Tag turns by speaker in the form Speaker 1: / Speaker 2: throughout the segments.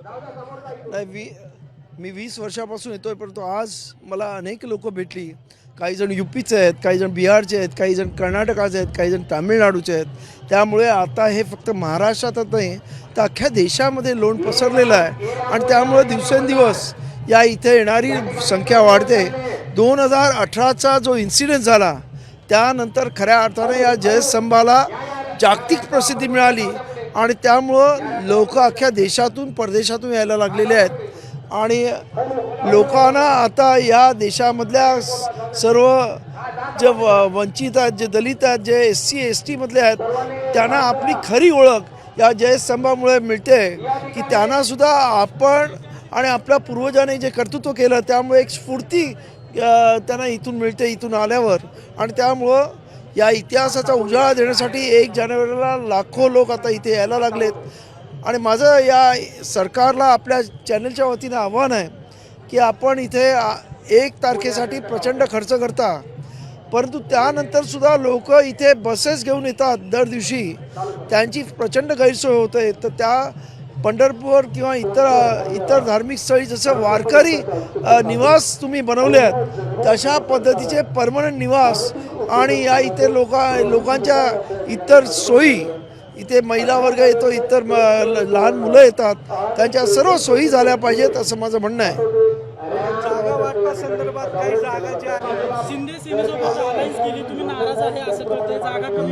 Speaker 1: नाही, मी 20 वर्षापासून येतोय, परंतु आज मला अनेक लोक भेटली. काही जण यूपीचे आहेत, काही जण बिहारचे आहेत, काही जण कर्नाटकाचे आहेत, काही जण तामिळनाडूचे आहेत. त्यामुळे आता हे फक्त महाराष्ट्रातच नाही तर अख्ख्या देशामध्ये लोण पसरलेलं आहे आणि त्यामुळे दिवसेंदिवस या इथे येणारी संख्या वाढते. 2018चा जो इन्सिडेंट झाला त्यानंतर खऱ्या अर्थाने या जयस्तंभाला जागतिक प्रसिद्धी मिळाली आणि त्यामुळं लोक अख्ख्या देशातून परदेशातून यायला लागलेले आहेत आणि लोकांना आता या देशामधल्या सर्व जे वंचित आहेत, जे दलित आहेत, जे SC ST मधले आहेत, त्यांना आपली खरी ओळख या जयस्तंभामुळे मिळते की त्यांनासुद्धा आपण आणि आपल्या पूर्वजांनी जे कर्तृत्व केलं त्यामुळे एक स्फूर्ती त्यांना इथून मिळते इथून आल्यावर. आणि त्यामुळं या इतिहासाचा उजाळा देण्यासाठी 1 जानेवारीला लाखो लोक आता इथे यायला लागलेत. आणि माझं या सरकारला आपल्या चॅनलच्या वतीनं आव्हान आहे की आपण इथे 1 तारखेसाठी प्रचंड खर्च करता, परंतु त्यानंतरसुद्धा लोक इथे बसेस घेऊन येतात दर दिवशी, त्यांची प्रचंड गैरसोय होते. तर त्या पंढरपूर किंवा इतर धार्मिक स्थळी जसं वारकरी निवास तुम्ही बनवले आहेत तशा पद्धतीचे परमनंट निवास आणि या इथे लोकांच्या इतर सोयी, इथे महिला वर्ग येतो, इतर लहान मुलं येतात, त्यांच्या सर्व सोयी झाल्या पाहिजेत असं माझं म्हणणं आहे.
Speaker 2: जागा वाटपासंदर्भात काही जागा ज्या शिंदे सेनेसोबत अलायन्स केली, तुम्ही नाराज आहे असं कळतंय. जागा कमी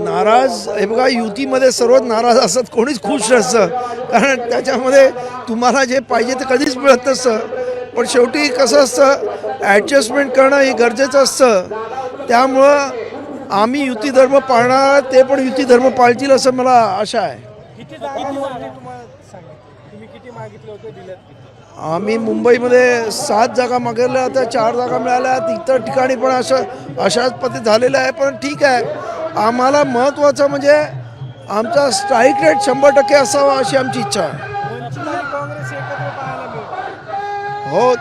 Speaker 1: नाराज हे बघा, युतीमध्ये सर्वच नाराज असतात, कोणीच खुश नसतं, कारण त्याच्यामध्ये तुम्हाला जे पाहिजे ते कधीच मिळत नसतं. पण शेवटी कसं असतं, ॲडजस्टमेंट करणं हे गरजेचं असतं. त्यामुळं आम्ही युती धर्म पाळणार, ते पण युती धर्म पाळतील असं मला आशा आहे.
Speaker 2: किती जागा तुम्हाला सांगा, तुम्ही किती मागितले होते, दिल्यात?
Speaker 1: आम्ही मुंबईमध्ये 7 जागा मागितल्या होत्या, 4 जागा मिळाल्या. इतर ठिकाणी पण अशाच पद्धती झालेलं आहे. पण ठीक आहे, आम्हाला महत्त्वाचं म्हणजे आमचा स्ट्राईक रेट 100% असावा अशी आमची इच्छा आहे.
Speaker 2: वंचित आणि काँग्रेस एकत्र पाहायला मिळतं.
Speaker 1: हो,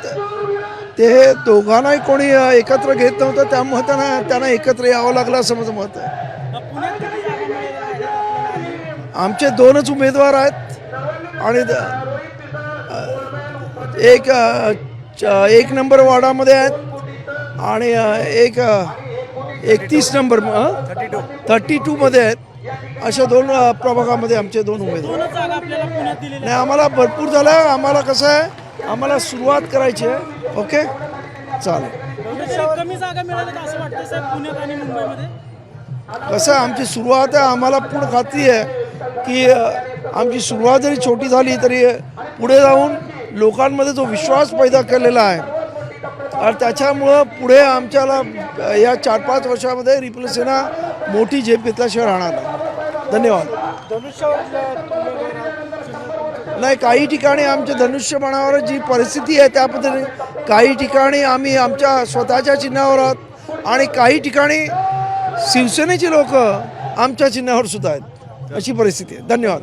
Speaker 1: ते दोघांनाही कोणी एकत्र घेत नव्हतं, त्यामुळे त्यांना एकत्र यावं लागलं असं माझं मत आहे.
Speaker 2: पुण्यात किती जागा मिळाल्या आहेत आपल्याला?
Speaker 1: आमचे 2च उमेदवार आहेत आणि एक नंबर वॉर्डामध्ये आहेत आणि एक 31 नंबर 32मध्ये आहेत. अशा 2 प्रभागामध्ये आमचे 2 उमेदवार.
Speaker 2: 2च जागा आपल्याला पुण्यात दिलेल्या
Speaker 1: नाही, आम्हाला भरपूर झालं. आम्हाला कसं आहे, आम्हाला सुरुवात करायची आहे. ओके, चालेल.
Speaker 2: आहेत. कमी जागा मिळाल्या असं वाटतं साहेब पुण्यात आणि मुंबईमध्ये?
Speaker 1: कसं आहे, आमची सुरुवात आहे. आम्हाला पूर्ण खात्री आहे की आमची सुरुवात जरी छोटी झाली तरी पुढे जाऊन लोकांमध्ये जो विश्वास पैदा केलेला आहे आणि त्याच्यामुळं पुढे आमच्याला या 4-5 वर्षामध्ये रिपब्लिकना मोठी झेप घेतल्याशिवाय राहणार नाही. धन्यवाद. नाही, काही ठिकाणी आमच्या धनुष्यबाणावर जी परिस्थिती आहे त्या पद्धतीने, काही ठिकाणी आम्ही आमच्या स्वतःच्या चिन्हावर आहोत आणि काही ठिकाणी शिवसेनेची लोक आमच्या चिन्हावर सुद्धा आहेत. अशी परिस्थिती आहे. धन्यवाद.